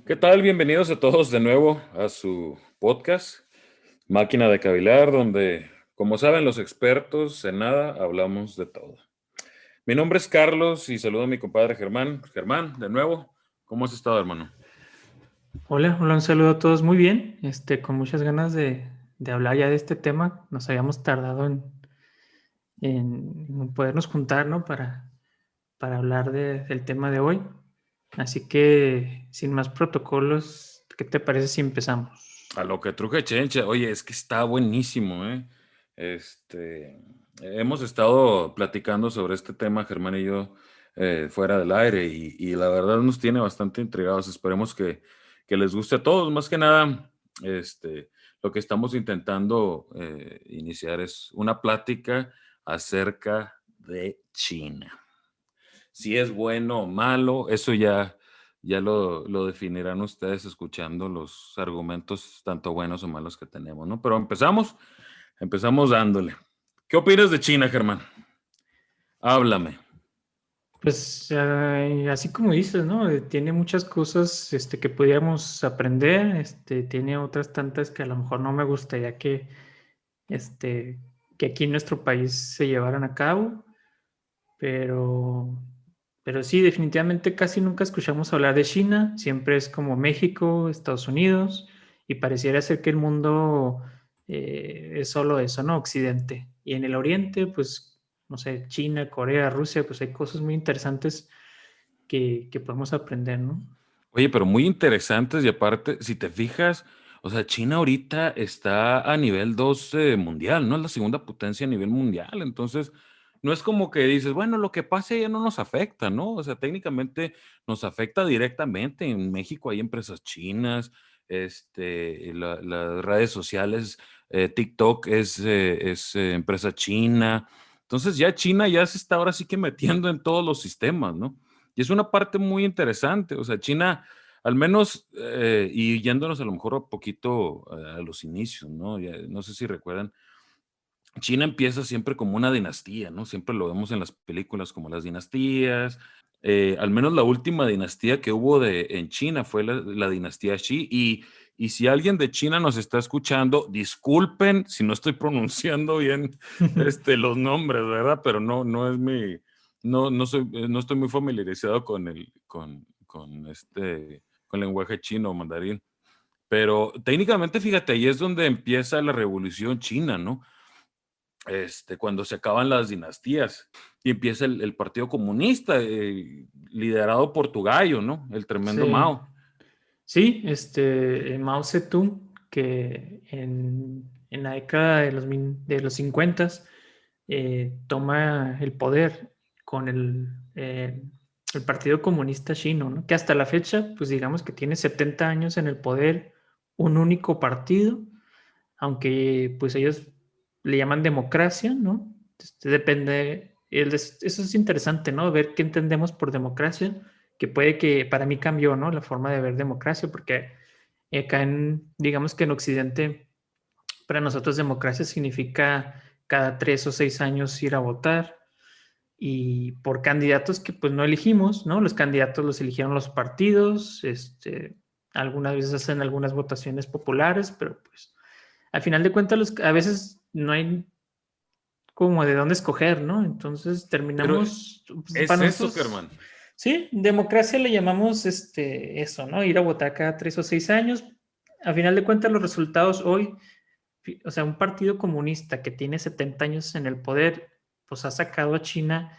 ¿Qué tal? Bienvenidos a todos de nuevo a su podcast, Máquina de Cavilar, donde, como saben los expertos, en nada hablamos de todo. Mi nombre es Carlos y saludo a mi compadre Germán. Germán, de nuevo, ¿cómo has estado, hermano? Hola, hola, un saludo a todos. Muy bien, con muchas ganas de hablar ya de este tema. Nos habíamos tardado en podernos juntar, ¿no? Para hablar del tema de hoy. Así que, sin más protocolos, ¿qué te parece si empezamos? A lo que truje chencha. Oye, es que está buenísimo, ¿eh? Hemos estado platicando sobre este tema, Germán y yo, fuera del aire, y la verdad nos tiene bastante intrigados. Esperemos que les guste a todos. Más que nada, lo que estamos intentando iniciar es una plática acerca de China. Si es bueno o malo, eso ya lo definirán ustedes escuchando los argumentos tanto buenos o malos que tenemos, ¿no? Pero empezamos dándole. ¿Qué opinas de China, Germán? Háblame. Pues así como dices, ¿no? Tiene muchas cosas que pudiéramos aprender, tiene otras tantas que a lo mejor no me gustaría este, que aquí en nuestro país se llevaran a cabo. Pero, pero sí, definitivamente casi nunca escuchamos hablar de China, siempre es como México, Estados Unidos, y pareciera ser que el mundo es solo eso, ¿no? Occidente. Y en el Oriente, pues, no sé, China, Corea, Rusia, pues hay cosas muy interesantes que podemos aprender, ¿no? Oye, pero muy interesantes y aparte, si te fijas, o sea, China ahorita está a nivel 2 mundial, ¿no? Es la segunda potencia a nivel mundial. Entonces, no es como que dices, bueno, lo que pase ya no nos afecta, ¿no? O sea, técnicamente nos afecta directamente. En México hay empresas chinas, las redes sociales, TikTok es empresa china. Entonces, ya China ya se está ahora sí que metiendo en todos los sistemas, ¿no? Y es una parte muy interesante, o sea, China, al menos, y yéndonos a lo mejor un poquito a los inicios, ¿no? No sé si recuerdan, China empieza siempre como una dinastía, ¿no? Siempre lo vemos en las películas como las dinastías. Al menos la última dinastía que hubo en China fue la dinastía Xi. Y si alguien de China nos está escuchando, disculpen si no estoy pronunciando bien los nombres, ¿verdad? Pero no es no estoy muy familiarizado con lenguaje chino o mandarín. Pero técnicamente, fíjate, ahí es donde empieza la revolución china, ¿no? Cuando se acaban las dinastías y empieza el Partido Comunista, liderado por tu gallo, ¿no? El tremendo Sí, Mao. sí, Mao Zedong, que en la década de los 50 toma el poder con el Partido Comunista Chino, ¿no? Que hasta la fecha, pues digamos que tiene 70 años en el poder, un único partido, aunque pues ellos le llaman democracia, ¿no? Depende, eso es interesante, ¿no? Ver qué entendemos por democracia, que puede que para mí cambió, ¿no? La forma de ver democracia, porque acá digamos que en Occidente, para nosotros democracia significa cada 3 o 6 años ir a votar y por candidatos que pues no elegimos, ¿no? Los candidatos los eligieron los partidos, algunas veces hacen algunas votaciones populares, pero pues al final de cuentas a veces no hay como de dónde escoger, ¿no? Entonces Pero terminamos, pues, es para eso, nosotros, Germán. sí, democracia le llamamos eso, ¿no? Ir a votar cada 3 o 6 años. Al final de cuentas los resultados hoy, o sea, un partido comunista que tiene 70 años en el poder, pues ha sacado a China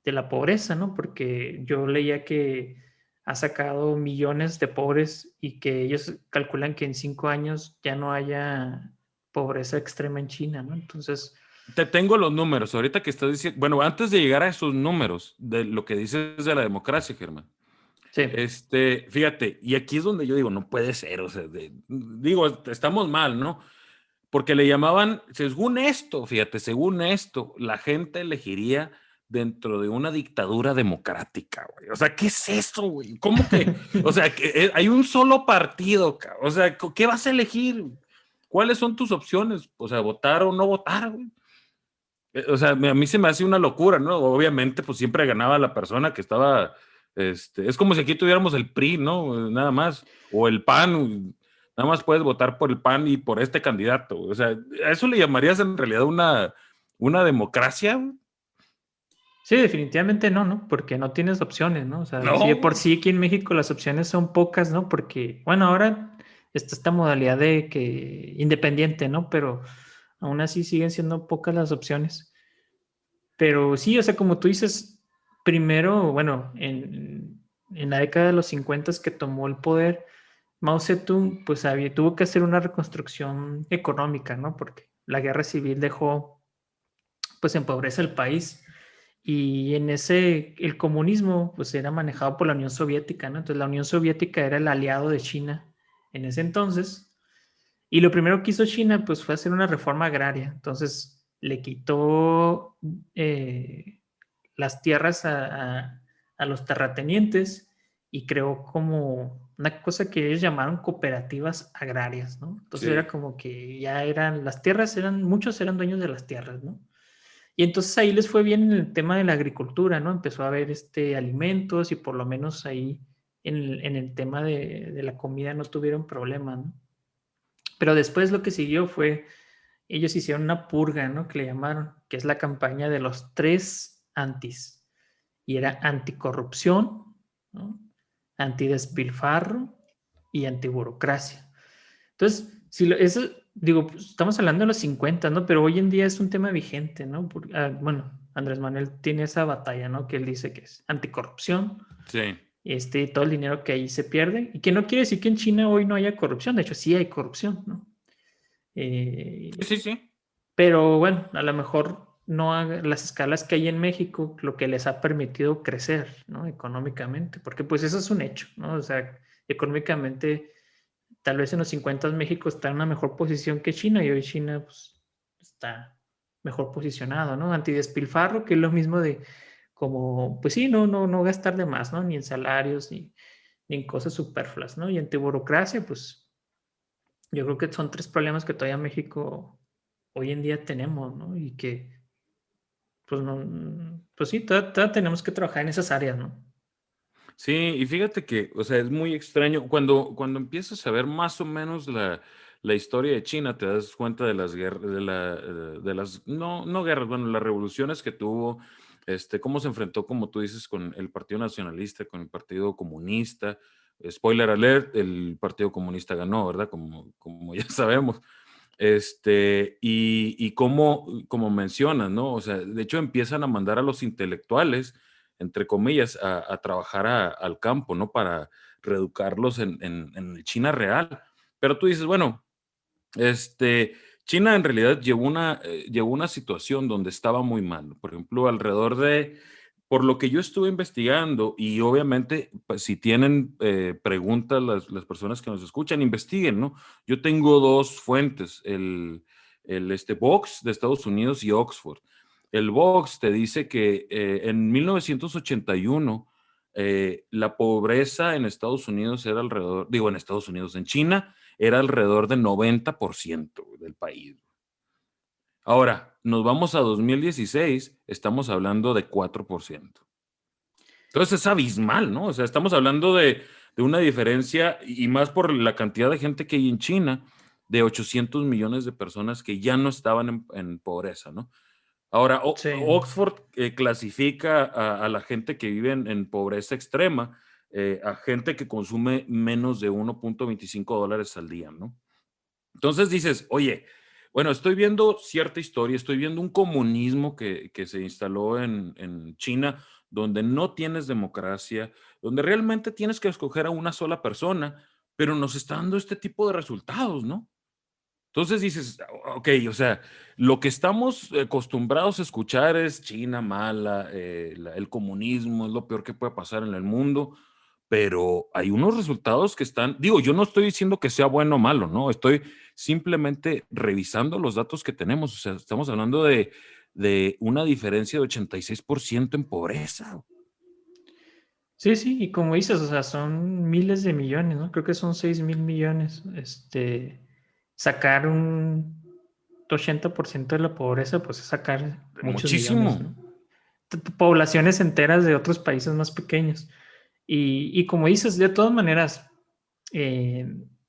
de la pobreza, ¿no? Porque yo leía que ha sacado millones de pobres y que ellos calculan que en 5 años ya no haya pobreza extrema en China, ¿no? Entonces, Te tengo los números. Ahorita que estás diciendo, bueno, antes de llegar a esos números de lo que dices de la democracia, Germán. sí, Fíjate, y aquí es donde yo digo, no puede ser, o sea, digo, estamos mal, ¿no? Porque le llamaban, según esto, fíjate, según esto, la gente elegiría dentro de una dictadura democrática, güey. O sea, ¿qué es eso, güey? ¿Cómo que? O sea, que hay un solo partido, cabrón. O sea, ¿qué vas a elegir? ¿Cuáles son tus opciones? O sea, votar o no votar, güey. O sea, a mí se me hace una locura, ¿no? Obviamente, pues siempre ganaba la persona que estaba, es como si aquí tuviéramos el PRI, ¿no? Nada más, o el PAN, nada más puedes votar por el PAN y por este candidato. O sea, ¿a eso le llamarías en realidad una democracia? Sí, definitivamente no, ¿no? Porque no tienes opciones, ¿no? O sea, sí, de por No. sí aquí en México las opciones son pocas, ¿no? Porque, bueno, ahora está esta modalidad de que independiente, ¿no? Pero aún así siguen siendo pocas las opciones. Pero sí, o sea, como tú dices, primero, bueno, en la década de los 50 que tomó el poder, Mao Zedong, pues tuvo que hacer una reconstrucción económica, ¿no? Porque la guerra civil dejó, pues, en pobreza el país. Y en ese, el comunismo, pues, era manejado por la Unión Soviética, ¿no? Entonces, la Unión Soviética era el aliado de China en ese entonces. Y lo primero que hizo China, pues, fue hacer una reforma agraria. Entonces, le quitó las tierras a los terratenientes y creó como una cosa que ellos llamaron cooperativas agrarias, ¿no? Entonces era Sí. como que ya eran, las tierras eran, muchos eran dueños de las tierras, ¿no? Y entonces ahí les fue bien en el tema de la agricultura, ¿no? Empezó a haber alimentos y por lo menos ahí en el tema de la comida no tuvieron problemas, ¿no? Pero después lo que siguió fue, ellos hicieron una purga, ¿no? Que le llamaron, que es la campaña de los tres antis. Y era anticorrupción, ¿no? Antidespilfarro y antiburocracia. Entonces, si eso, digo, pues, estamos hablando de los 50, ¿no? Pero hoy en día es un tema vigente, ¿no? Bueno, Andrés Manuel tiene esa batalla, ¿no? Que él dice que es anticorrupción, Sí. todo el dinero que ahí se pierde, y que no quiere decir que en China hoy no haya corrupción, de hecho sí hay corrupción, ¿no? Sí, Eh, sí, sí. pero bueno, a lo mejor no a las escalas que hay en México, lo que les ha permitido crecer, ¿no? Económicamente, porque pues eso es un hecho, ¿no? O sea, económicamente, tal vez en los 50 México está en una mejor posición que China y hoy China pues, está mejor posicionado, ¿no? Antidespilfarro, que es lo mismo de como, pues sí, no gastar de más, ¿no? Ni en salarios, ni en cosas superfluas, ¿no? Y antiburocracia, pues yo creo que son tres problemas que todavía México hoy en día tenemos, ¿no? Y que, pues, no, pues sí, todavía tenemos que trabajar en esas áreas, ¿no? Sí, y fíjate que, o sea, es muy extraño. Cuando empiezas a ver más o menos la historia de China, te das cuenta de las guerras, de las, no guerras, bueno, las revoluciones que tuvo, cómo se enfrentó, como tú dices, con el Partido Nacionalista, con el Partido Comunista. Spoiler alert, el Partido Comunista ganó, ¿verdad? Como ya sabemos. Y como mencionas, ¿no? O sea, de hecho empiezan a mandar a los intelectuales, entre comillas, a trabajar al campo, ¿no? Para reeducarlos en China real. Pero tú dices, bueno, China en realidad llegó una situación donde estaba muy mal. Por ejemplo, por lo que yo estuve investigando, y obviamente, pues, si tienen preguntas las personas que nos escuchan, investiguen, ¿no? Yo tengo dos fuentes, el Vox de Estados Unidos y Oxford. El Vox te dice que en 1981 la pobreza en Estados Unidos era alrededor, digo en Estados Unidos, en China era alrededor del 90% del país. Ahora, nos vamos a 2016, estamos hablando de 4%. Entonces es abismal, ¿no? O sea, estamos hablando de una diferencia, y más por la cantidad de gente que hay en China, de 800 millones de personas que ya no estaban en pobreza, ¿no? Ahora, Sí. Oxford clasifica a la gente que vive en pobreza extrema, a gente que consume menos de $1.25 al día, ¿no? Entonces dices, oye, bueno, estoy viendo cierta historia, estoy viendo un comunismo que se instaló en China, donde no tienes democracia, donde realmente tienes que escoger a una sola persona, pero nos está dando este tipo de resultados, ¿no? Entonces dices, ok, o sea, lo que estamos acostumbrados a escuchar es China mala, el comunismo es lo peor que puede pasar en el mundo, pero hay unos resultados que están, digo, yo no estoy diciendo que sea bueno o malo, ¿no? Estoy simplemente revisando los datos que tenemos, o sea, estamos hablando de una diferencia de 86% en pobreza. Sí, sí, y como dices, o sea, son miles de millones, ¿no? Creo que son 6,000 millones. Sacar 80% de la pobreza, pues es sacar muchos millones, Muchísimo. ¿no? Poblaciones enteras de otros países más pequeños. Y como dices, de todas maneras,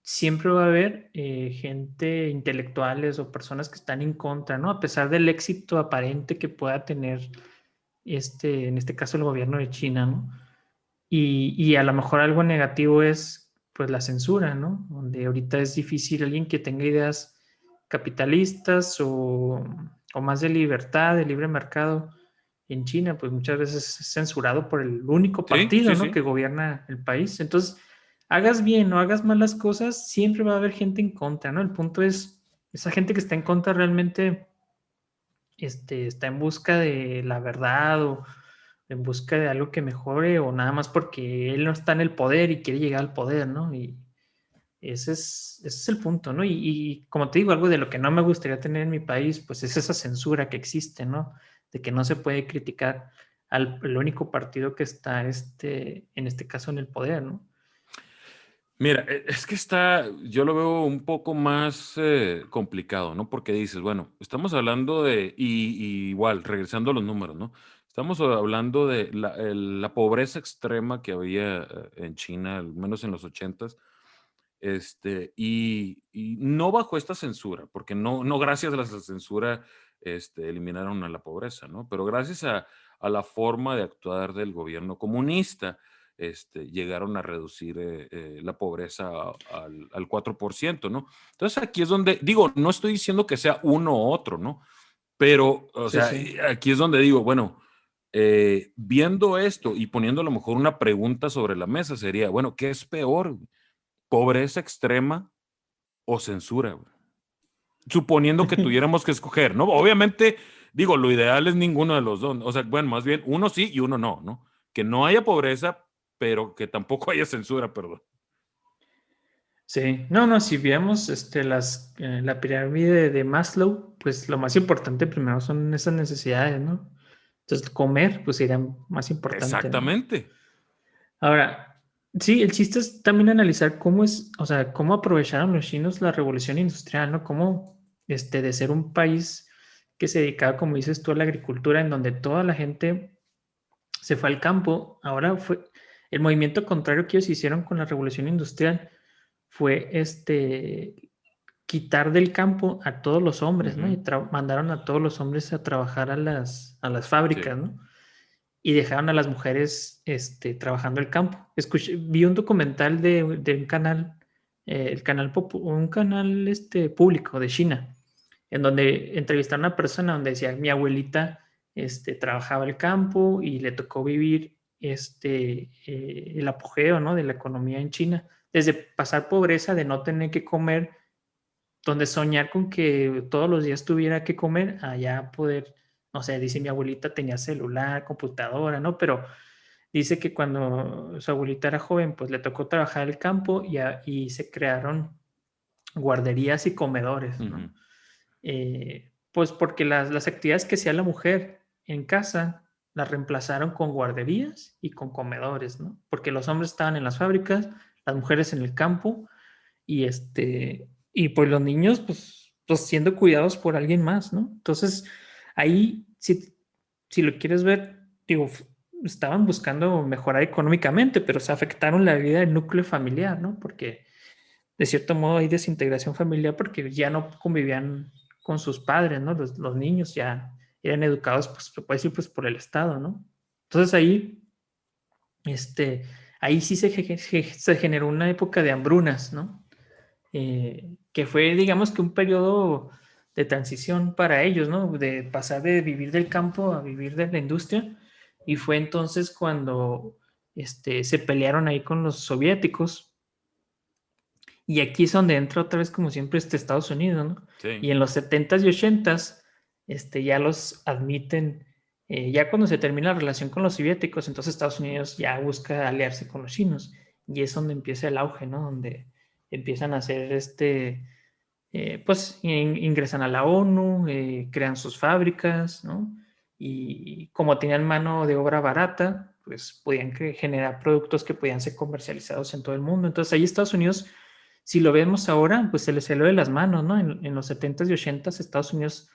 siempre va a haber gente, intelectuales o personas que están en contra, ¿no? A pesar del éxito aparente que pueda tener en este caso el gobierno de China, ¿no? Y a lo mejor algo negativo es pues la censura, ¿no? Donde ahorita es difícil alguien que tenga ideas capitalistas o más de libertad, de libre mercado en China, pues muchas veces es censurado por el único Sí, partido, sí, ¿no? sí. Que gobierna el país. Entonces, hagas bien o hagas malas cosas, siempre va a haber gente en contra, ¿no? El punto es, esa gente que está en contra realmente está en busca de la verdad o en busca de algo que mejore o nada más porque él no está en el poder y quiere llegar al poder, ¿no? Y ese es el punto, ¿no? Y como te digo, algo de lo que no me gustaría tener en mi país, pues es esa censura que existe, ¿no? De que no se puede criticar al el único partido que está, en este caso, en el poder, ¿no? Mira, es que yo lo veo un poco más complicado, ¿no? Porque dices, bueno, estamos hablando y igual, regresando a los números, ¿no? Estamos hablando de la pobreza extrema que había en China, al menos en los 80s, y no bajo esta censura, porque no gracias a la censura eliminaron a la pobreza, ¿no? Pero gracias a la forma de actuar del gobierno comunista, llegaron a reducir la pobreza al 4%, ¿no? Entonces aquí es donde, digo, no estoy diciendo que sea uno u otro, ¿no? Pero, o Sí, sea, sí. aquí es donde digo, bueno, viendo esto y poniendo a lo mejor una pregunta sobre la mesa sería, bueno, ¿qué es peor? ¿Pobreza extrema o censura, güey? Suponiendo que tuviéramos que escoger, ¿no? Obviamente, digo, lo ideal es ninguno de los dos. O sea, bueno, más bien uno sí y uno no, ¿no? Que no haya pobreza, pero que tampoco haya censura, perdón. Sí, no, no, si vemos la pirámide de Maslow, pues lo más importante primero son esas necesidades, ¿no? Entonces, comer, pues sería más importante, ¿no? Exactamente. Ahora, sí, el chiste es también analizar cómo o sea, cómo aprovecharon los chinos la revolución industrial, ¿no? Cómo, de ser un país que se dedicaba, como dices tú, a la agricultura, en donde toda la gente se fue al campo, ahora fue el movimiento contrario que ellos hicieron con la revolución industrial fue quitar del campo a todos los hombres, ¿no? Ujú. Y mandaron a todos los hombres a trabajar a las Sí. fábricas, ¿no? Y dejaron a las mujeres trabajando el campo. Vi un documental de un canal, un canal público de China, en donde entrevistaron a una persona donde decía, mi abuelita trabajaba el campo y le tocó vivir el apogeo, ¿no? De la economía en China, desde pasar pobreza, de no tener que comer, donde soñar con que todos los días tuviera que comer, allá poder, no sé, dice mi abuelita tenía celular, computadora, ¿no? Pero dice que cuando su abuelita era joven, pues le tocó trabajar el campo y se crearon guarderías y comedores, Ujú. ¿no? Pues porque las actividades que hacía la mujer en casa las reemplazaron con guarderías y con comedores, ¿no? Porque los hombres estaban en las fábricas, las mujeres en el campo y pues los niños, pues siendo cuidados por alguien más, ¿no? Entonces, ahí, si lo quieres ver, digo, estaban buscando mejorar económicamente, pero se afectaron la vida del núcleo familiar, ¿no? Porque de cierto modo hay desintegración familiar porque ya no convivían con sus padres, ¿no? Los niños ya eran educados, pues se puede decir, pues por el Estado, ¿no? Entonces este, ahí sí se generó una época de hambrunas, ¿no? Que fue, digamos que un periodo de transición para ellos, ¿no? De pasar de vivir del campo a vivir de la industria. Y fue entonces cuando se pelearon ahí con los soviéticos. Y aquí es donde entra otra vez, como siempre, Estados Unidos, ¿no? Sí. Y en los 70s y 80s, ya los admiten, ya cuando se termina la relación con los soviéticos, entonces Estados Unidos ya busca aliarse con los chinos. Y es donde empieza el auge, ¿no? Donde empiezan a hacer pues ingresan a la ONU, crean sus fábricas, ¿no? Y como tenían mano de obra barata, pues podían generar productos que podían ser comercializados en todo el mundo. Entonces ahí Estados Unidos Si lo vemos ahora, pues se le salió de las manos, ¿no? En los 70s y 80s Estados Unidos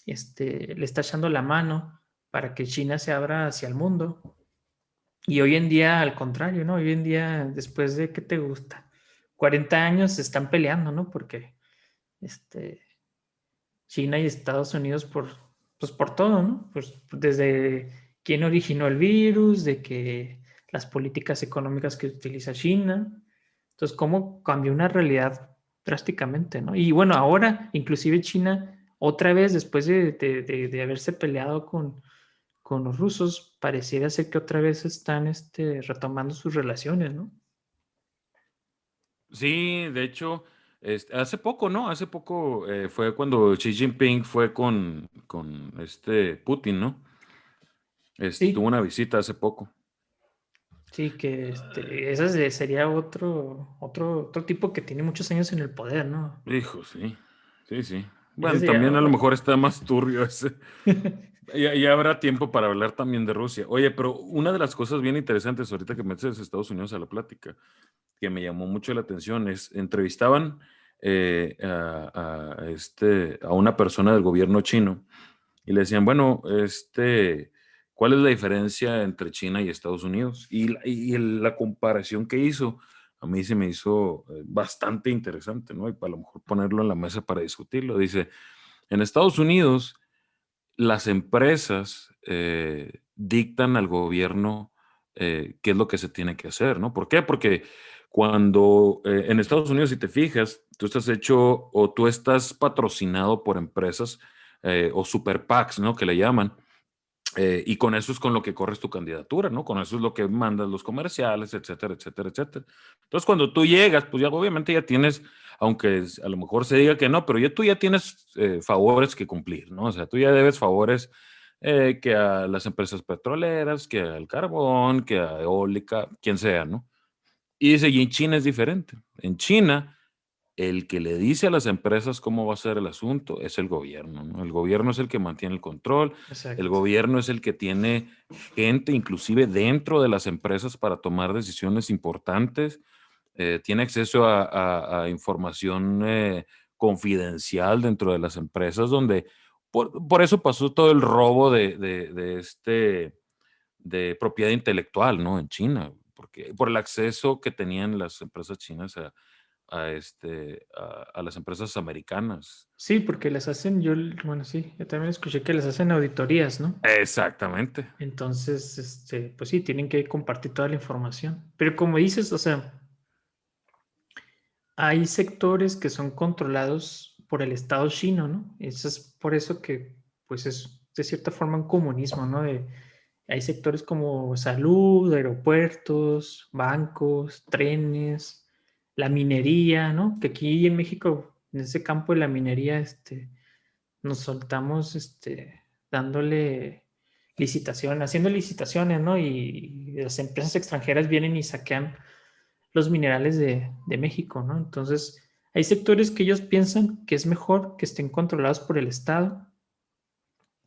le está echando la mano para que China se abra hacia el mundo. Y hoy en día, al contrario, ¿no? Hoy en día, después de, ¿qué te gusta? 40 años se están peleando, ¿no? Porque China y Estados Unidos pues por todo, ¿no? Pues desde quién originó el virus, de que las políticas económicas que utiliza China. Entonces, cómo cambió una realidad drásticamente, ¿no? Y bueno, ahora, inclusive China, otra vez, después de haberse peleado con los rusos, pareciera ser que otra vez están retomando sus relaciones, ¿no? Sí, de hecho, hace poco, ¿no? Hace poco fue cuando Xi Jinping fue con Putin, ¿no? Tuvo Sí, una visita hace poco. sí, que ese sería otro tipo que tiene muchos años en el poder, ¿no? Hijo, sí. Sí, sí. Ese Bueno, sería también a lo mejor está más turbio ese. Ya habrá tiempo para hablar también de Rusia. Oye, pero una de las cosas bien interesantes ahorita que metes a Estados Unidos a la plática, que me llamó mucho la atención, es entrevistaban a una persona del gobierno chino y le decían, bueno, ¿cuál es la diferencia entre China y Estados Unidos? Y la comparación que hizo, a mí se me hizo bastante interesante, ¿no? Y para lo mejor ponerlo en la mesa para discutirlo. Dice, en Estados Unidos, las empresas dictan al gobierno qué es lo que se tiene que hacer, ¿no? ¿Por qué? Porque cuando en Estados Unidos, si te fijas, tú estás hecho o tú estás patrocinado por empresas o super PACs, ¿no? Que le llaman. Y con eso es con lo que corres tu candidatura, ¿no? Con eso es lo que mandas los comerciales, etcétera, etcétera, etcétera. Entonces, cuando tú llegas, pues ya obviamente ya tienes, aunque a lo mejor se diga que no, pero tú ya tienes favores que cumplir, ¿no? O sea, tú ya debes favores que a las empresas petroleras, que al carbón, que a eólica, quien sea, ¿no? Y dice, y en China es diferente. En China el que le dice a las empresas cómo va a ser el asunto es el gobierno, ¿no? El gobierno es el que mantiene el control, el Exacto. gobierno es el que tiene gente inclusive dentro de las empresas para tomar decisiones importantes, tiene acceso a información confidencial dentro de las empresas donde por eso pasó todo el robo de propiedad intelectual, ¿no? En China, porque por el acceso que tenían las empresas chinas a las empresas americanas. Sí, porque les hacen, bueno, sí, yo también escuché que les hacen auditorías, ¿no? Exactamente. Entonces, pues sí, tienen que compartir toda la información. Pero como dices, o sea, hay sectores que son controlados por el Estado chino, ¿no? Eso es por eso que, pues es de cierta forma un comunismo, ¿no? Hay sectores como salud, aeropuertos, bancos, trenes, la minería, ¿no? Que aquí en México, en ese campo de la minería, nos soltamos, dándole licitación, haciendo licitaciones, ¿no? Y las empresas extranjeras vienen y saquean los minerales de México, ¿no? Entonces, hay sectores que ellos piensan que es mejor que estén controlados por el Estado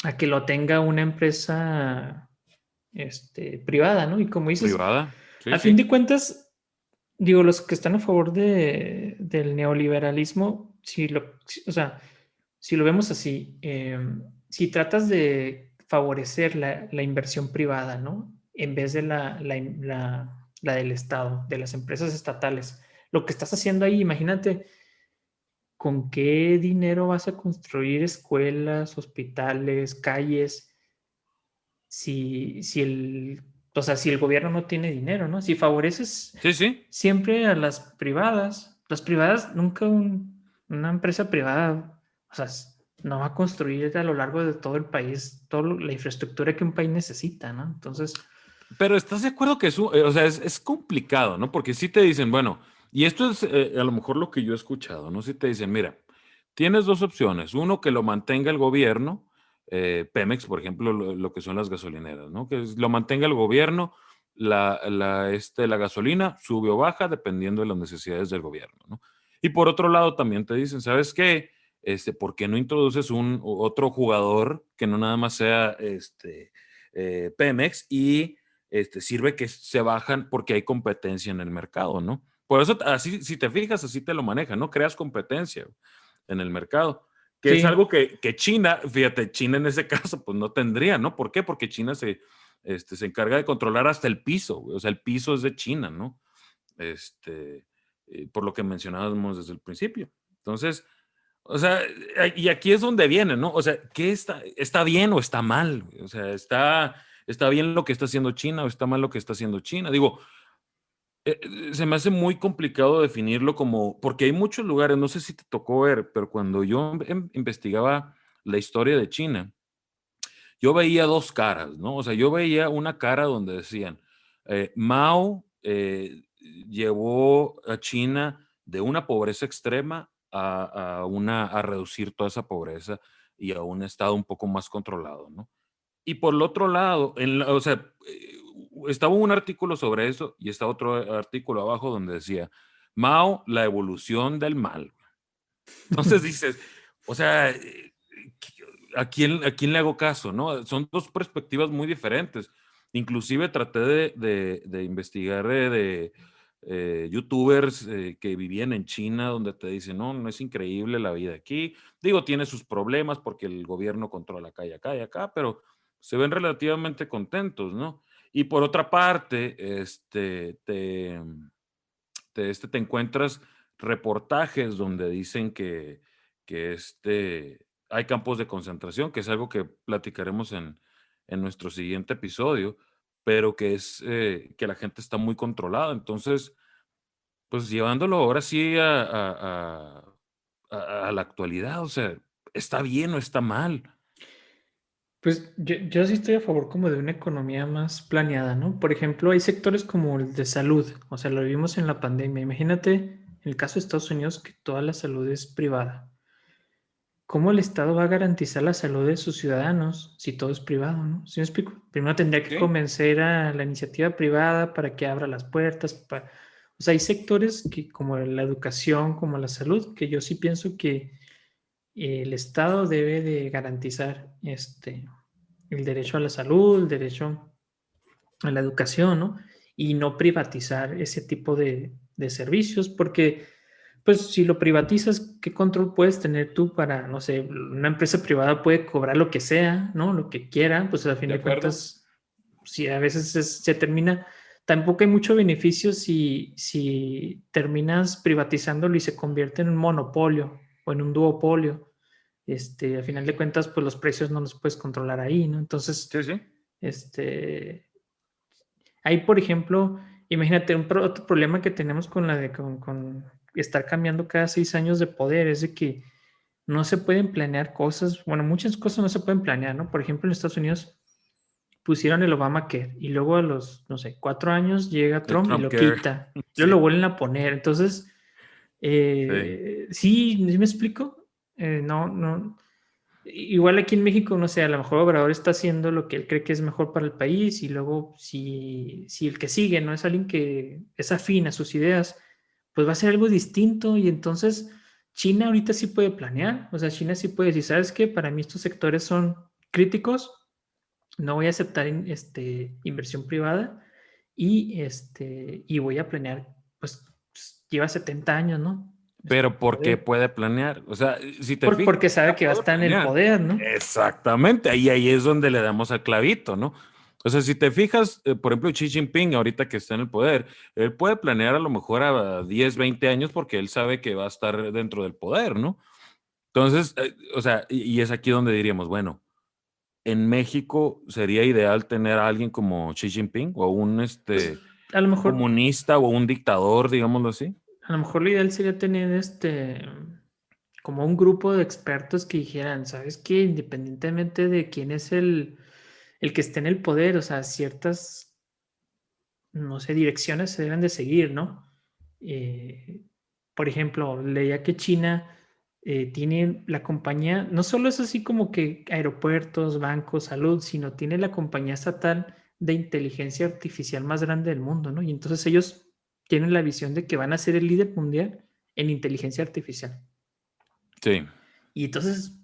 a que lo tenga una empresa privada, ¿no? Y como dices, Privada. Sí, a fin de sí. cuentas, digo, los que están a favor del neoliberalismo, o sea, si lo vemos así, si tratas de favorecer la inversión privada, ¿no? En vez de la del Estado, de las empresas estatales, lo que estás haciendo ahí, imagínate con qué dinero vas a construir escuelas, hospitales, calles, o sea, si el gobierno no tiene dinero, ¿no? Si favoreces Sí, sí. siempre a las privadas, nunca una empresa privada, o sea, no va a construir a lo largo de todo el país toda la infraestructura que un país necesita, ¿no? Entonces, Pero ¿estás de acuerdo que o sea, es complicado, ¿no? Porque si te dicen, bueno, y esto es a lo mejor lo que yo he escuchado, ¿no? Si te dicen, mira, tienes dos opciones. Uno, que lo mantenga el gobierno, Pemex, por ejemplo, lo que son las gasolineras, ¿no? Lo mantenga el gobierno, la gasolina sube o baja dependiendo de las necesidades del gobierno, ¿no? Y por otro lado, también te dicen, ¿sabes qué? ¿Por qué no introduces otro jugador que no nada más sea Pemex y sirve que se bajan porque hay competencia en el mercado, ¿no? Por eso, así, si te fijas, así te lo manejan, ¿no? Creas competencia en el mercado, que es Sí, algo que China, fíjate, China en ese caso, pues no tendría, ¿no? ¿Por qué? Porque China se encarga de controlar hasta el piso, güey. O sea, el piso es de China, ¿no? Este, por lo que mencionábamos desde el principio. Entonces, o sea, y aquí es donde viene, ¿no? O sea, ¿qué está bien o está mal? O sea, está bien lo que está haciendo China o está mal lo que está haciendo China. Digo, se me hace muy complicado definirlo como, porque hay muchos lugares, no sé si te tocó ver, pero cuando yo investigaba la historia de China, yo veía dos caras, ¿no? O sea, yo veía una cara donde decían, Mao llevó a China de una pobreza extrema a reducir toda esa pobreza y a un estado un poco más controlado, ¿no? Y por el otro lado, o sea, estaba un artículo sobre eso y está otro artículo abajo donde decía, Mao, la evolución del mal. Entonces dices, o sea, ¿a quién le hago caso? ¿No? Son dos perspectivas muy diferentes. Inclusive traté de investigar youtubers que vivían en China donde te dicen, no, no es increíble la vida aquí. Digo, tiene sus problemas porque el gobierno controla acá y acá, pero se ven relativamente contentos, ¿no? Y por otra parte, te encuentras reportajes donde dicen que hay campos de concentración, que es algo que platicaremos en nuestro siguiente episodio, pero que la gente está muy controlada. Entonces, pues llevándolo ahora sí a la actualidad, o sea, ¿está bien o está mal? pues yo sí estoy a favor como de una economía más planeada, ¿no? Por ejemplo, hay sectores como el de salud, o sea, lo vimos en la pandemia. Imagínate en el caso de Estados Unidos que toda la salud es privada. ¿Cómo el Estado va a garantizar la salud de sus ciudadanos si todo es privado, ¿no? ¿Sí me explico? Primero tendría que Sí. convencer a la iniciativa privada para que abra las puertas. O sea, hay sectores que, como la educación, como la salud, que yo sí pienso que el Estado debe de garantizar el derecho a la salud, el derecho a la educación, ¿no? Y no privatizar ese tipo de servicios, porque pues si lo privatizas, ¿qué control puedes tener tú para, no sé, una empresa privada puede cobrar lo que sea, ¿no? Lo que quiera, pues a fin ¿De de acuerdo? cuentas, si a veces se termina, tampoco hay mucho beneficio si terminas privatizándolo y se convierte en un monopolio o en un duopolio. A final de cuentas, pues los precios no los puedes controlar ahí, ¿no? Entonces, Sí, sí. este, ahí, por ejemplo, imagínate otro problema que tenemos con estar cambiando cada 6 años de poder, es de que no se pueden planear cosas, bueno, muchas cosas no se pueden planear, ¿no? Por ejemplo, en Estados Unidos pusieron el Obamacare y luego a los, no sé, 4 años llega El Trump y Trump lo Care. quita, luego lo Sí, vuelven a poner, entonces, sí. sí, ¿sí me explico? No, no, igual aquí en México, no sé, a lo mejor Obrador está haciendo lo que él cree que es mejor para el país y luego si el que sigue no es alguien que es afín a sus ideas, pues va a ser algo distinto y entonces China ahorita sí puede planear, o sea, China sí puede decir, ¿sabes qué? Para mí estos sectores son críticos, no voy a aceptar inversión privada y voy a planear, pues lleva 70 años, ¿no? Pero ¿por qué Poder. puede planear? O sea, si te fijas, Porque sabe ya que va a puede estar en el planear. poder, ¿no? Exactamente, ahí es donde le damos al clavito, ¿no? O sea, si te fijas, por ejemplo, Xi Jinping, ahorita que está en el poder, él puede planear a lo mejor a 10, 20 años porque él sabe que va a estar dentro del poder, ¿no? Entonces, o sea, y es aquí donde diríamos, bueno, en México sería ideal tener a alguien como Xi Jinping o un Pues a lo mejor comunista o un dictador, digámoslo así. A lo mejor lo ideal sería tener como un grupo de expertos que dijeran, ¿sabes qué? Independientemente de quién es el que esté en el poder, o sea, ciertas, no sé, direcciones se deben de seguir, ¿no? Eh, por ejemplo, leía que China tiene la compañía, no solo es así como que aeropuertos, bancos, salud, sino tiene la compañía estatal de inteligencia artificial más grande del mundo, ¿no? Y entonces ellos tienen la visión de que van a ser el líder mundial en inteligencia artificial. Sí. Y entonces,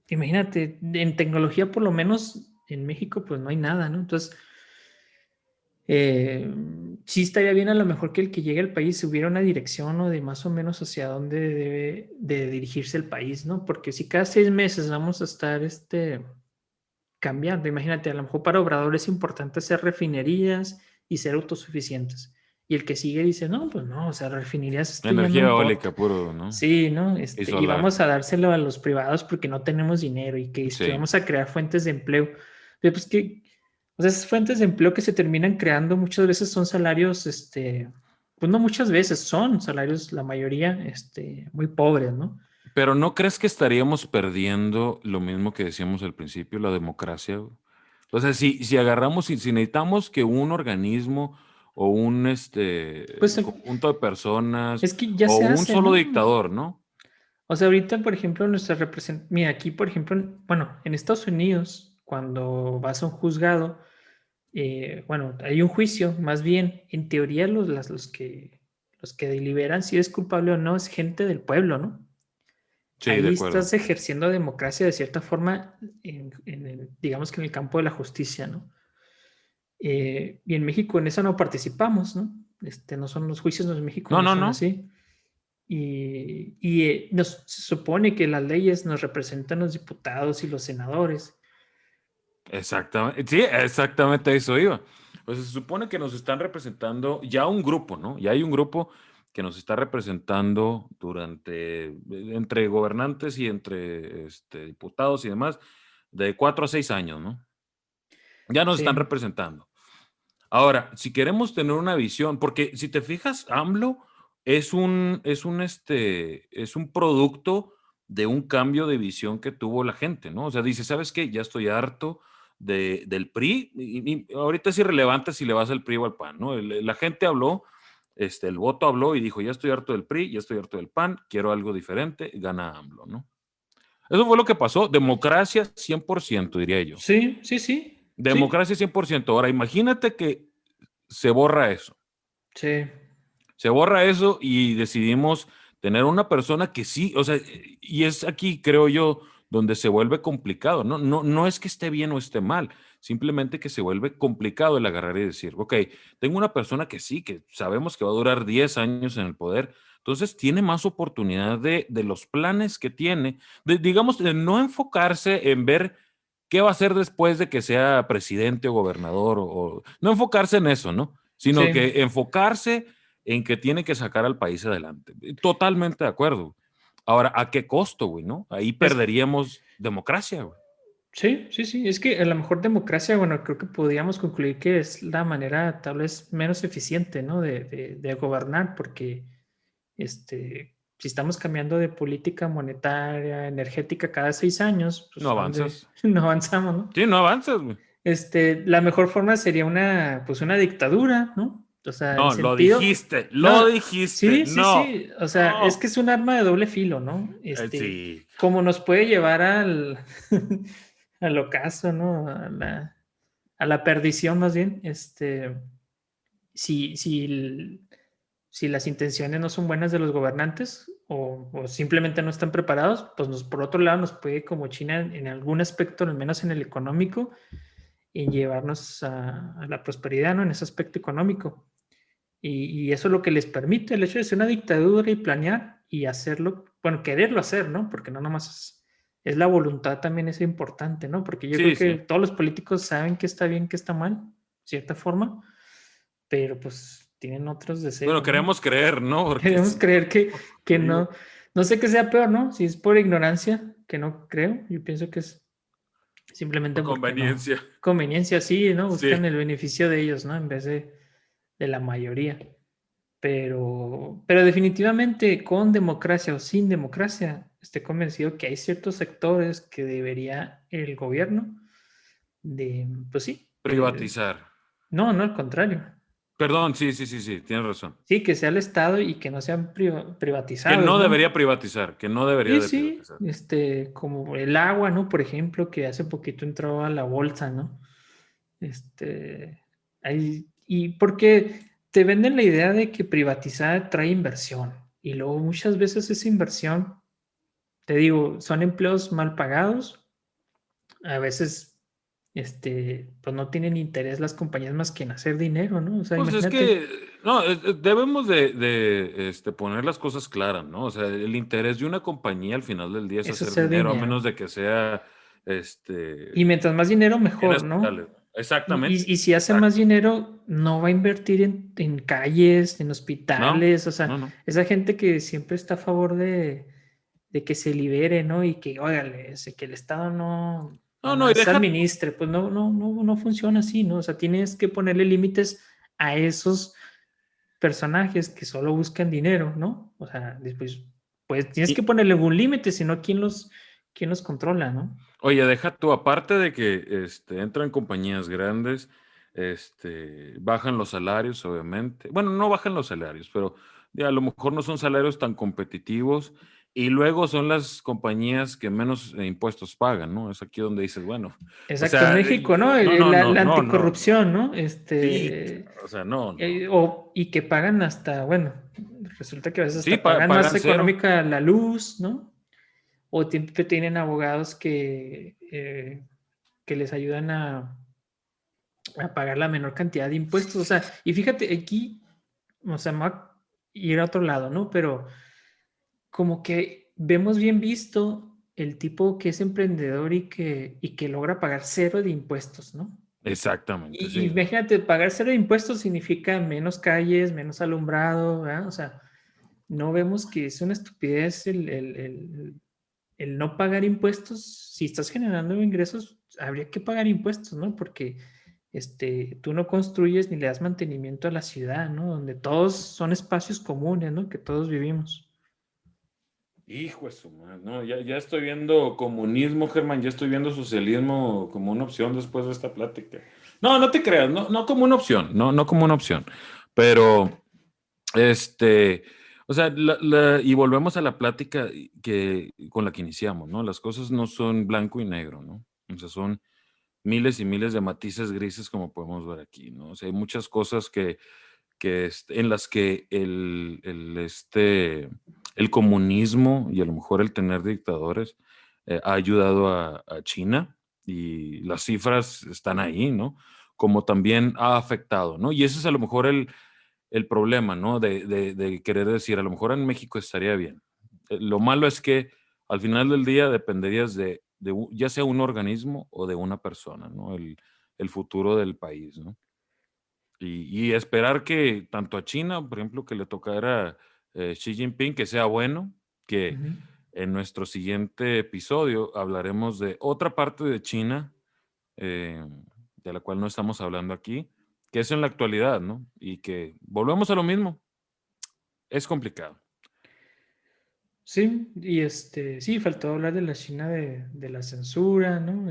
imagínate, en tecnología por lo menos en México pues no hay nada, ¿no? Entonces, Sí estaría bien a lo mejor que el que llegue al país hubiera una dirección, ¿no? De más o menos hacia dónde debe de dirigirse el país, ¿no? Porque si cada 6 meses vamos a estar cambiando, imagínate, a lo mejor para Obrador es importante hacer refinerías y ser autosuficientes. Y el que sigue dice, no, pues no, o sea, refinerías esto ya no Energía importa. eólica puro, ¿no? Sí, ¿no? Y Y solar. vamos a dárselo a los privados porque no tenemos dinero y que Sí. vamos a crear fuentes de empleo. Pero pues que, o sea, esas fuentes de empleo que se terminan creando muchas veces son salarios, pues no muchas veces, son salarios, la mayoría, muy pobres, ¿no? Pero ¿no crees que estaríamos perdiendo lo mismo que decíamos al principio, la democracia, güey? O sea, si agarramos, si necesitamos que un organismo o un Pues conjunto de personas es que ya o se un hace, solo ¿no? dictador, ¿no? O sea, ahorita, por ejemplo, nuestra representación, mira, aquí, por ejemplo, bueno, en Estados Unidos, cuando vas a un juzgado, bueno, hay un juicio, más bien, en teoría los que deliberan si eres culpable o no es gente del pueblo, ¿no? Sí, de Ahí acuerdo. estás ejerciendo democracia de cierta forma, digamos que en el campo de la justicia, ¿no? Y en México en eso no participamos, ¿no? No son los juicios en México, No, no no, son no. así. Y se supone que las leyes nos representan los diputados y los senadores. Exactamente. Sí, exactamente a eso iba. O sea, se supone que nos están representando ya un grupo, ¿no? Ya hay un grupo que nos está representando entre gobernantes y entre diputados y demás, de 4 a 6 años, ¿no? Ya nos están Sí, representando. Ahora, si queremos tener una visión, porque si te fijas, AMLO es un producto de un cambio de visión que tuvo la gente, ¿no? O sea, dice, ¿sabes qué? Ya estoy harto del PRI, y ahorita es irrelevante si le vas al PRI o al PAN, ¿no? La gente habló, el voto habló y dijo, ya estoy harto del PRI, ya estoy harto del PAN, quiero algo diferente, gana AMLO, ¿no? Eso fue lo que pasó, democracia 100%, diría yo. sí, sí, sí, sí, Democracia 100%. Ahora, imagínate que se borra eso. sí, Se borra eso y decidimos tener una persona que sí, o sea, y es aquí, creo yo, donde se vuelve complicado, ¿no? No es que esté bien o esté mal, simplemente que se vuelve complicado el agarrar y decir, ok, tengo una persona que sí, que sabemos que va a durar 10 años en el poder, entonces tiene más oportunidad de los planes que tiene, digamos, de no enfocarse en ver qué va a hacer después de que sea presidente o gobernador, o no enfocarse en eso, ¿no? Sino sí, que enfocarse en que tiene que sacar al país adelante. Totalmente de acuerdo. Ahora, ¿a qué costo, güey, no? Ahí es, perderíamos democracia, güey. sí, sí, sí, es que a lo mejor democracia, bueno, creo que podríamos concluir que es la manera tal vez menos eficiente, ¿no? De gobernar, porque si estamos cambiando de política monetaria, energética cada 6 años, No pues ¿a dónde avanzas. no avanzamos, ¿no? Sí, no avanzas, güey. La mejor forma sería pues una dictadura, ¿no? O sea, en No, lo sentido, dijiste, no, lo dijiste. sí, sí, No, sí, o sea, es no. que es un arma de doble filo, ¿no? Sí. Como nos puede llevar al ocaso, ¿no? A la perdición más bien, si, si, si las intenciones no son buenas de los gobernantes o simplemente no están preparados, pues por otro lado nos puede, como China, en algún aspecto, al menos en el económico, en llevarnos a la prosperidad, ¿no? En ese aspecto económico. Y eso es lo que les permite el hecho de ser una dictadura y planear y hacerlo, bueno, quererlo hacer, ¿no? Porque no nomás es la voluntad también es importante, ¿no? Porque yo creo Sí, que sí. todos los políticos saben que está bien, que está mal, de cierta forma, pero pues tienen otros Bueno, deseos, ¿no? queremos creer, ¿no? Porque Queremos sí, creer que digo, no sé qué sea peor, ¿no? Si es por ignorancia, que no creo, yo pienso que es simplemente por porque no. conveniencia. Conveniencia, sí, ¿no? Sí. Buscan el beneficio de ellos, ¿no? En vez de la mayoría. Pero definitivamente con democracia o sin democracia, estoy convencido que hay ciertos sectores que debería el gobierno pues sí, Privatizar. no, no al contrario. Perdón, sí, sí, sí, sí, tienes razón. Sí, que sea el Estado y que no sean Que privatizados, no ¿no? debería privatizar, que no debería Sí, de sí, privatizar. como el agua, ¿no? Por ejemplo, que hace poquito entró a la bolsa, ¿no? Y porque te venden la idea de que privatizar trae inversión y luego muchas veces esa inversión, te digo, son empleos mal pagados, a veces pues no tienen interés las compañías más que en hacer dinero, ¿no? O sea, Pues es imagínate, que, no, debemos de poner las cosas claras, ¿no? O sea, el interés de una compañía al final del día es es hacer hacer dinero, a dinero. menos de que sea, Y mientras más dinero, mejor, bienes ¿no? totales. Exactamente, Y si hace más exacto. dinero, no va a invertir en calles, en No, hospitales, o no, sea, no. esa gente que siempre está a favor de que se libere, ¿no? Y que, óigale, que el Estado no, No, nada no, y más deja, administre, pues no funciona así, ¿no? O sea, tienes que ponerle límites a esos personajes que solo buscan dinero, ¿no? O sea, después, pues tienes que y- ponerle un límite, si no, quién los controla, ¿no? oye, deja tú, aparte de que entran compañías grandes, bajan los salarios, obviamente. Bueno, no bajan los salarios, pero ya, a lo mejor no son salarios tan competitivos. Y luego son las compañías que menos impuestos pagan, ¿no? Es aquí donde dices, bueno, o Exacto, en sea, México, ¿no? no, no, no, La no, no, no. anticorrupción, ¿no? Sí, claro, o sea, no, no. Y que pagan hasta, bueno, resulta que a veces Sí, hasta pagan más pagan cero. económica la luz, ¿no? O siempre tienen abogados que les ayudan a pagar la menor cantidad de impuestos. O sea, y fíjate, aquí, o sea, me voy a ir a otro lado, ¿no? Pero como que vemos bien visto el tipo que es emprendedor y que logra pagar cero de impuestos, ¿no? Exactamente, Y sí. imagínate, pagar cero de impuestos significa menos calles, menos alumbrado, ¿verdad? O sea, no vemos que es una estupidez el no pagar impuestos. Si estás generando ingresos, habría que pagar impuestos, ¿no? Porque tú no construyes ni le das mantenimiento a la ciudad, ¿no? Donde todos son espacios comunes, ¿no? Que todos vivimos. Hijo de su madre, no, ya estoy viendo comunismo, Germán, ya estoy viendo socialismo como una opción después de esta plática. No, no te creas, no, no como una opción, no, no como una opción, pero, este, o sea, y volvemos a la plática con la que iniciamos, ¿no? Las cosas no son blanco y negro, ¿no? O sea, son miles y miles de matices grises como podemos ver aquí, ¿no? O sea, hay muchas cosas en las que el comunismo y a lo mejor el tener dictadores ha ayudado a China y las cifras están ahí, ¿no? Como también ha afectado, ¿no? Y ese es a lo mejor el problema, ¿no? De querer decir, a lo mejor en México estaría bien. Lo malo es que al final del día dependerías ya sea un organismo o de una persona, ¿no? El futuro del país, ¿no? Y esperar que tanto a China, por ejemplo, que le tocara Xi Jinping, que sea bueno, Uh que -huh. en nuestro siguiente episodio hablaremos de otra parte de China, eh, de la cual no estamos hablando aquí, que es en la actualidad, ¿no? Y que volvemos a lo mismo, es complicado. Sí, y sí, faltó hablar de la China de la censura, ¿no?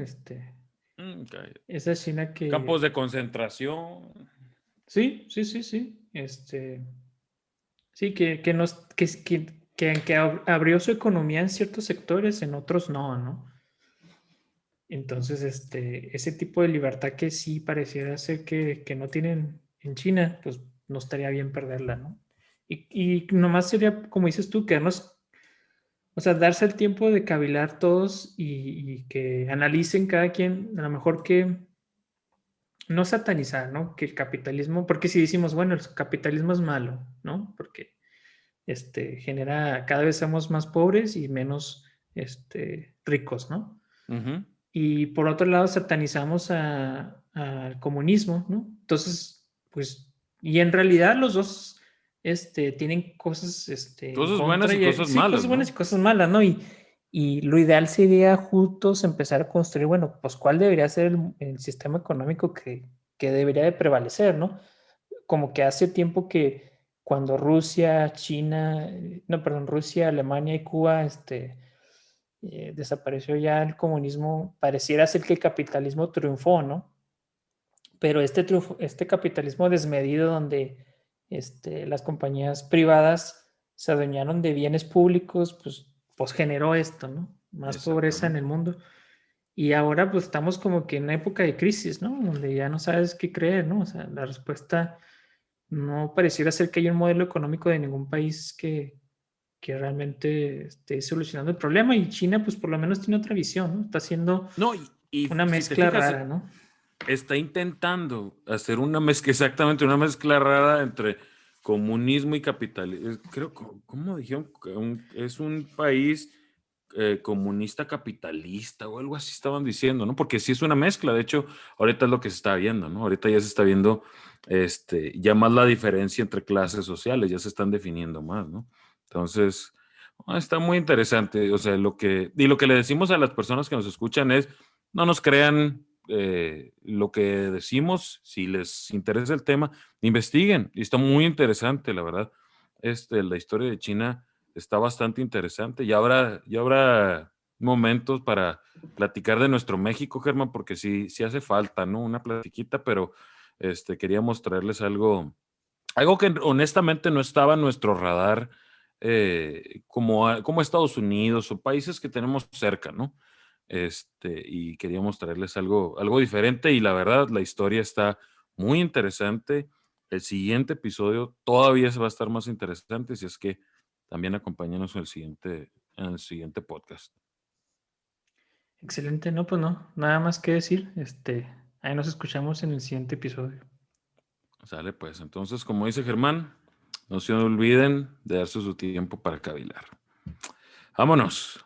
Cállate. Esa China Campos que, de concentración. sí, sí, sí, sí, sí, que abrió su economía en ciertos sectores, en otros no, ¿no? Entonces, ese tipo de libertad que sí pareciera ser que no tienen en China, pues no estaría bien perderla, ¿no? Y nomás sería, como dices tú, quedarnos, o sea, darse el tiempo de cavilar todos y que analicen cada quien, a lo mejor que no satanizar, ¿no? Que el capitalismo, porque si decimos, bueno, el capitalismo es malo, ¿no? Porque genera, cada vez somos más pobres y menos ricos, ¿no? Ujú. Y por otro lado, satanizamos al comunismo, ¿no? Entonces, pues, y en realidad los dos tienen cosas en Cosas buenas contra, y cosas sí, malas, cosas buenas y ¿no? cosas malas, ¿no? Y lo ideal sería juntos empezar a construir, bueno, pues cuál debería ser el sistema económico que debería de prevalecer, ¿no? Como que hace tiempo que cuando Rusia, China, no, perdón, Rusia, Alemania y Cuba, desapareció ya el comunismo, pareciera ser que el capitalismo triunfó, ¿no? Pero este capitalismo desmedido donde las compañías privadas se adueñaron de bienes públicos, pues generó esto, ¿no? Más pobreza en el Exactamente. mundo. Y ahora pues estamos como que en una época de crisis, ¿no? Donde ya no sabes qué creer, ¿no? O sea, la respuesta no pareciera ser que haya un modelo económico de ningún país que realmente esté solucionando el problema y China pues por lo menos tiene otra visión, ¿no? Está haciendo No, Y Una si te mezcla fijas, rara, ¿no? está intentando hacer una mezcla, exactamente una mezcla rara entre comunismo y capitalismo. Creo, ¿cómo dijeron? Es un país comunista capitalista o algo así estaban diciendo, ¿no? Porque sí es una mezcla, de hecho, ahorita es lo que se está viendo, ¿no? Ahorita ya se está viendo ya más la diferencia entre clases sociales, ya se están definiendo más, ¿no? Entonces, está muy interesante, o sea, lo que le decimos a las personas que nos escuchan es, no nos crean lo que decimos, si les interesa el tema, investiguen, y está muy interesante, la verdad. La historia de China está bastante interesante. Ya habrá momentos para platicar de nuestro México, Germán, porque sí hace falta, ¿no? Una platiquita, pero queríamos traerles algo que honestamente no estaba en nuestro radar, como Estados Unidos o países que tenemos cerca, ¿no? Y queríamos traerles algo diferente y la verdad, la historia está muy interesante. El siguiente episodio todavía se va a estar más interesante, si es que también acompáñanos en el siguiente podcast. Excelente, no, pues no, nada más que decir. Ahí nos escuchamos en el siguiente episodio. Sale, pues. Entonces, como dice Germán, no se olviden de darse su tiempo para cavilar. Vámonos.